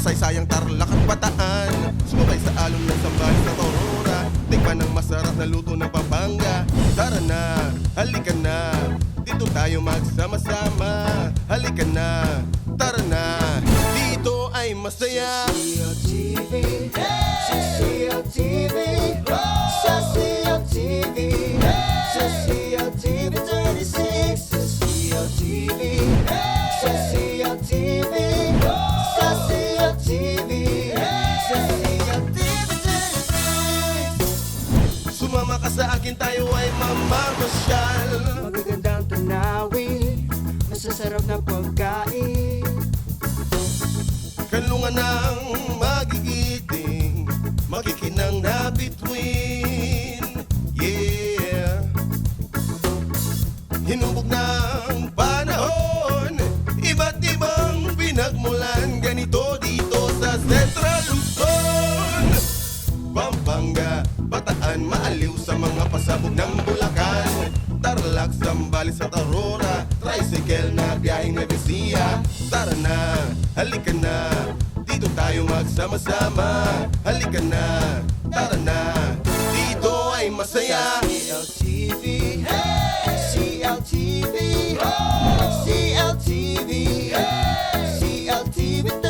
Kasaysayang Tarlac at Bataan, sumabay sa alon ng Zambales at Aurora. Tikman ng masarap na luto ng Pampanga. Tara na, halika na, dito tayo magsama-sama. Halika na, tara na, dito ay masaya. CCLTV, CCLTV, sa CCLTV, sa CCLTV 36, sa CCLTV, sa CCLTV, sa CCLTV, sa CCLTV 36. Sumama ka sa akin, tayo ay mamamasyal. Magagandang tanawin, masasarap na pagkain, Kanlungan ng magigiting, makikinang na bituin. Yeah, hinubog ng panahon, iba't ibang pinagmulan. Ganito dito sa Central Luzon, Pampanga, Bataan, maaliw sa mga pasabog ng Bulacan. Tarlac, Zambales at Aurora, tricycle na biyaheng Nuevesia. Tara na, halika na, dito tayo magsama-sama. Halika na, tara na, dito ay masaya. CCLTV, CCLTV, CCLTV, CCLTV